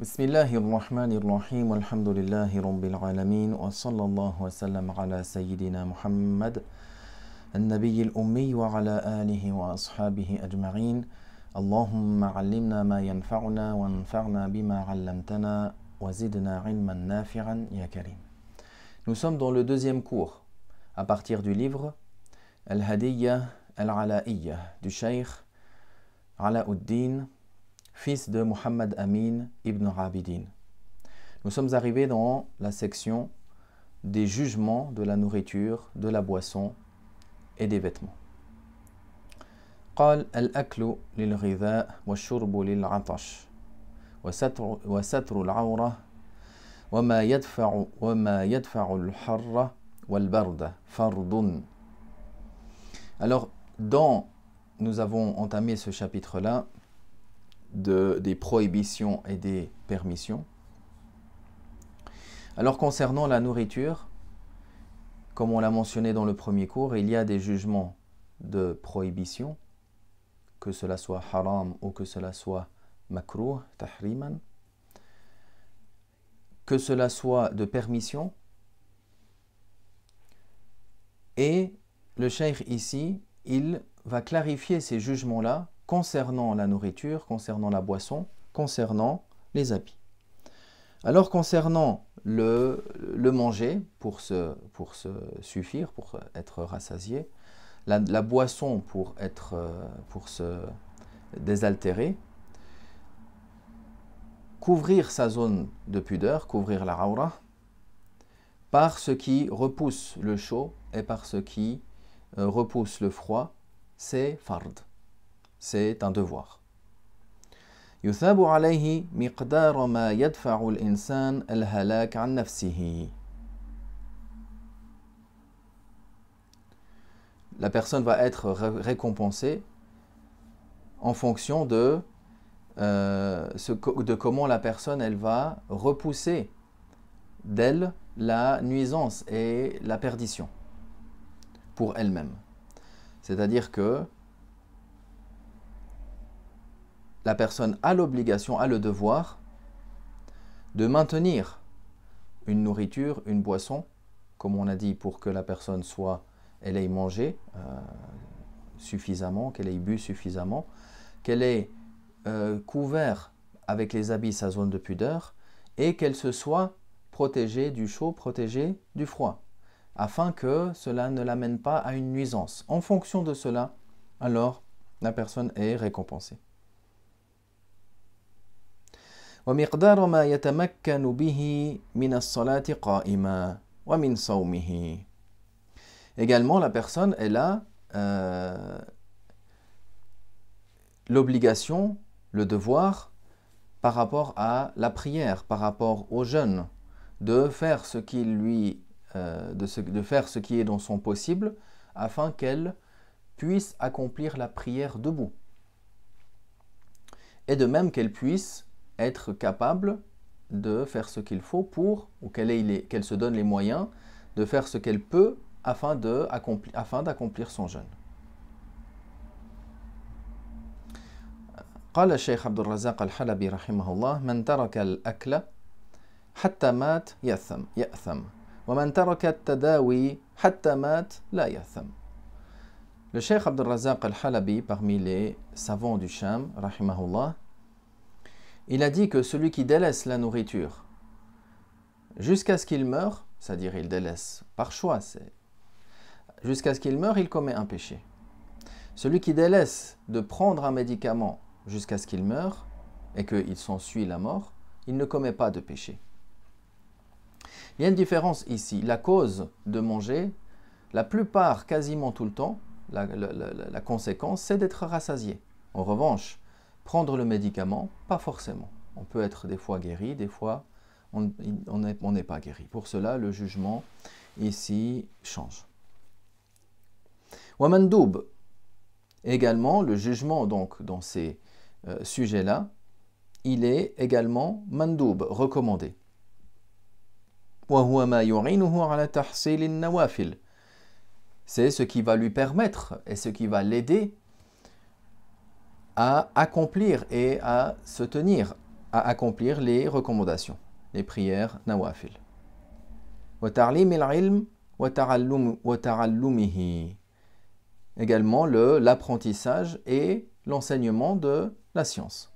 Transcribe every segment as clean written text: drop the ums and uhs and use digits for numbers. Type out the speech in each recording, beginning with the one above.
بسم الله الرحمن الرحيم والحمد لله رب العالمين وصلى الله وسلم على سيدنا محمد النبي الأمي وعلى آله وأصحابه أجمعين اللهم علمنا ما ينفعنا وانفعنا بما علمتنا وزدنا علما نافعا يا كريم. Nous sommes dans le deuxième cours à partir du livre Al-Hadiyya Al-Ala'iyya du Cheikh Alauddin, fils de Muhammad Amin ibn Abidin. Nous sommes arrivés dans la section des jugements de la nourriture, de la boisson et des vêtements. قال الأكل للغذاء والشرب للعطش وستر العورة وما يدفع الحر والبرد فرض. Alors, nous avons entamé ce chapitre-là des prohibitions et des permissions. Alors concernant la nourriture, comme on l'a mentionné dans le premier cours, il y a des jugements de prohibition, que cela soit haram ou que cela soit makruh, tahriman, que cela soit de permission. Et le cheikh ici, il va clarifier ces jugements-là concernant la nourriture, concernant la boisson, concernant les habits. Alors concernant le manger, pour se suffire, pour être rassasié, la boisson pour se désaltérer, couvrir sa zone de pudeur, couvrir la aura, par ce qui repousse le chaud et par ce qui repousse le froid, c'est fard. C'est un devoir. يثاب عليه مقدار ما يدفع الإنسان الهلاك عن نفسه. La personne va être récompensée en fonction de comment la personne elle va repousser d'elle la nuisance et la perdition pour elle-même. C'est-à-dire que la personne a l'obligation, a le devoir de maintenir une nourriture, une boisson, comme on a dit, pour que la personne elle ait mangé suffisamment, qu'elle ait bu suffisamment, qu'elle ait couvert avec les habits sa zone de pudeur et qu'elle se soit protégée du chaud, protégée du froid, afin que cela ne l'amène pas à une nuisance. En fonction de cela, alors la personne est récompensée. ومقدار ما يتمكن به من الصلاة قائما ومن صومه. Également, la personne, elle a l'obligation, le devoir, par rapport à la prière, par rapport au jeûne, de faire ce qui est dans son possible, afin qu'elle puisse accomplir la prière debout. Et de même qu'elle puisse être capable de faire ce qu'il faut ou qu'elle se donne les moyens de faire ce qu'elle peut afin d'accomplir son jeûne. قال الشيخ عبد الرزاق الحلبي رحمه الله من ترك الأكل حتى مات يأثم ومن ترك التداوي حتى مات لا يأثم. Le Cheikh Abd al-Razaq al-Halabi, parmi les savants du Sham, rahimahullah, il a dit que celui qui délaisse la nourriture jusqu'à ce qu'il meure, c'est-à-dire il délaisse par choix, jusqu'à ce qu'il meure, il commet un péché. Celui qui délaisse de prendre un médicament jusqu'à ce qu'il meure et qu'il s'ensuit la mort, il ne commet pas de péché. Il y a une différence ici. La cause de manger, la plupart, quasiment tout le temps, la conséquence, c'est d'être rassasié. En revanche, prendre le médicament, pas forcément. On peut être des fois guéri, des fois on n'est pas guéri. Pour cela, le jugement ici change. Wamandoub, également, le jugement donc dans ces sujets-là, il est également mandoub, recommandé. C'est ce qui va lui permettre et ce qui va l'aider à accomplir et à se tenir à accomplir les recommandations, les prières nawafil. وتعليم العلم وتعلمه. Également l'apprentissage et l'enseignement de la science.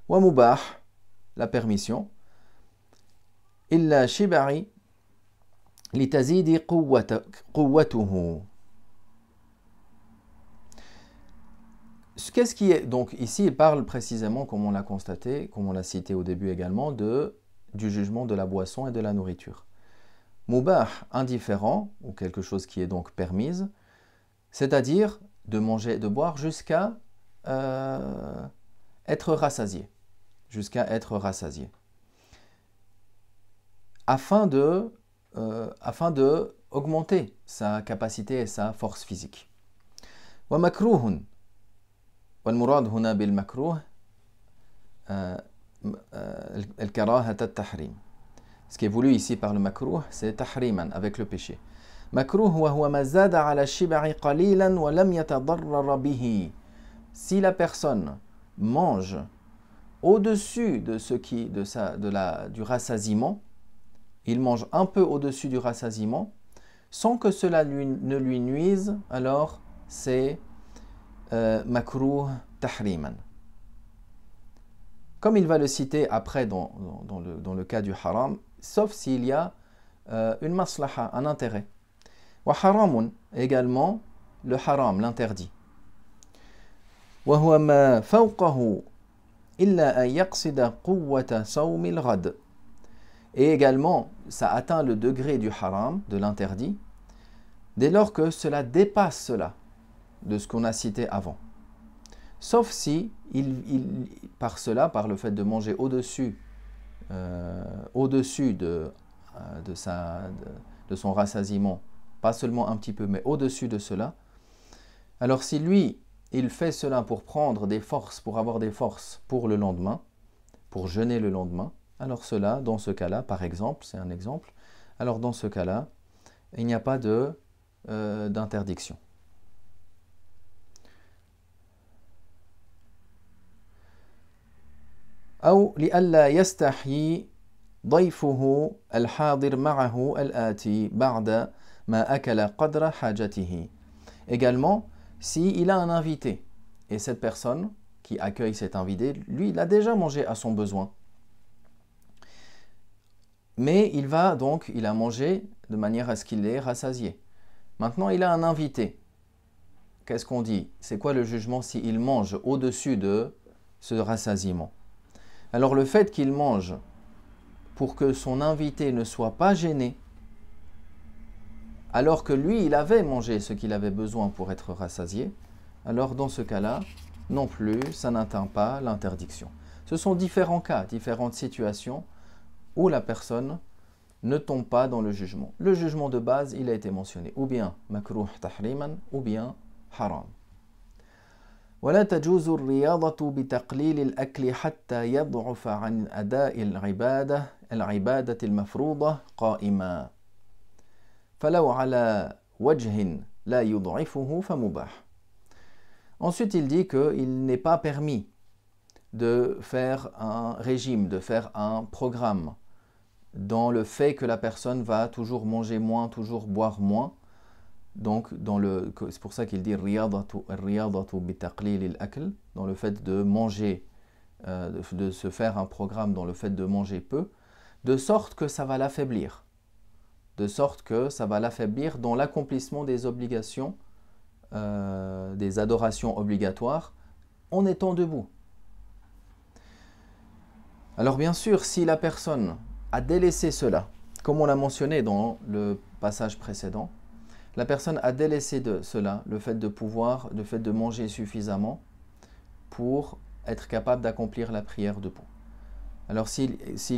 ومباح, la permission. إلا شبعي لتزيد قوته. Qu'est-ce qui est donc ici il parle précisément, comme on l'a constaté, comme on l'a cité au début également, du jugement de la boisson et de la nourriture. Mubah, indifférent, ou quelque chose qui est donc permise, c'est-à-dire de manger, de boire jusqu'à être rassasié, afin de augmenter sa capacité et sa force physique. Wa makruhun. والمراد هنا بالمكروه الكراهة التحريم. Ce qui est voulu ici par le makruh, c'est tahriman, avec le péché. Makruh وهو ما زاد على الشبع قليلا ولم يتضرر به. Si la personne mange au-dessus de du rassasiement, il mange un peu au-dessus du rassasiement, sans que cela ne lui nuise, alors c'est makruh tahriman. Comme il va le citer après dans le cas du haram, sauf s'il y a une maslaha, un intérêt. Wa haramun, également le haram, l'interdit. Wa huwa ma fawqahu illa an yaqsida quwwata sawm al-ghad. Et également, ça atteint le degré du haram, de l'interdit, dès lors que cela dépasse cela, de ce qu'on a cité avant. Sauf si, par le fait de manger au-dessus de son rassasiement, pas seulement un petit peu, mais au-dessus de cela, alors si lui, il fait cela pour prendre des forces, pour avoir des forces pour le lendemain, pour jeûner le lendemain, alors cela, dans ce cas-là, par exemple, c'est un exemple, alors dans ce cas-là, il n'y a pas d'interdiction. أو لئلا يستحيي ضيفه الحاضر معه الآتي بعد ما أكل قدر حاجته. Également, s'il a un invité, et cette personne qui accueille cet invité, lui, il a déjà mangé à son besoin. Mais il a mangé de manière à ce qu'il est rassasié. Maintenant, il a un invité. Qu'est-ce qu'on dit? C'est quoi le jugement s'il mange au-dessus de ce rassasiement? Alors le fait qu'il mange pour que son invité ne soit pas gêné, alors que lui, il avait mangé ce qu'il avait besoin pour être rassasié, alors dans ce cas-là, non plus, ça n'atteint pas l'interdiction. Ce sont différents cas, différentes situations où la personne ne tombe pas dans le jugement. Le jugement de base, il a été mentionné, ou bien makruh tahriman, ou bien haram. ولا تجوز الرياضة بتقليل الأكل حتى يضعف عن أداء العبادة المفروضة قائما فلو على وجه لا يضعفه فمباح. Ensuite, il dit qu'il n'est pas permis de faire un régime, de faire un programme dans le fait que la personne va toujours manger moins, toujours boire moins. Donc, c'est pour ça qu'il dit riyadatu bitaqlil al-akl, dans le fait de manger, de se faire un programme dans le fait de manger peu, de sorte que ça va l'affaiblir. Dans l'accomplissement des obligations, des adorations obligatoires, en étant debout. Alors bien sûr, si la personne a délaissé cela, comme on l'a mentionné dans le passage précédent, la personne a délaissé de cela, le fait de manger suffisamment pour être capable d'accomplir la prière debout. Alors si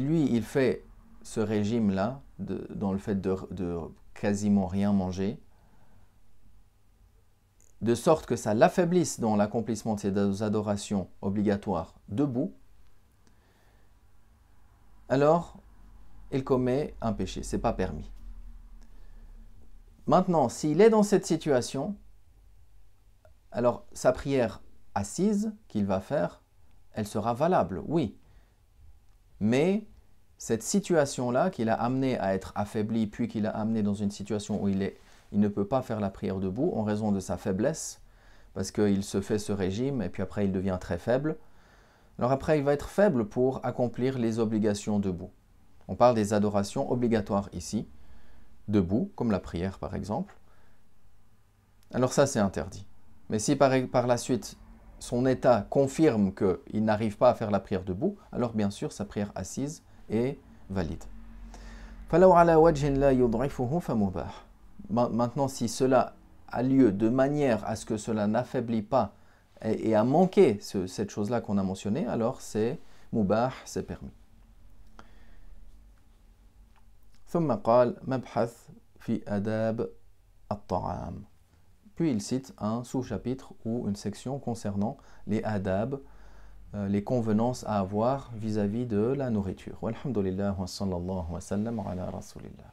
lui, il fait ce régime-là, dans le fait de quasiment rien manger, de sorte que ça l'affaiblisse dans l'accomplissement de ses adorations obligatoires debout, alors il commet un péché, ce n'est pas permis. Maintenant, s'il est dans cette situation, alors sa prière assise qu'il va faire, elle sera valable, oui. Mais cette situation-là qu'il a amené à être affaibli, puis qu'il a amené dans une situation où il ne peut pas faire la prière debout en raison de sa faiblesse, parce qu'il se fait ce régime et puis après il devient très faible. Alors après il va être faible pour accomplir les obligations debout. On parle des adorations obligatoires ici, debout, comme la prière par exemple. Alors ça c'est interdit. Mais si par la suite son état confirme qu'il n'arrive pas à faire la prière debout, alors bien sûr sa prière assise est valide. Maintenant, si cela a lieu de manière à ce que cela n'affaiblit pas et à manquer cette chose-là qu'on a mentionnée, alors c'est mubah, c'est permis. ثم قال مبحث في آداب الطعام. Puis il cite un sous-chapitre ou une section concernant les adab, les convenances à avoir vis-à-vis de la nourriture. Walhamdulillah wa sallallahu wa sallam ala rasulillah.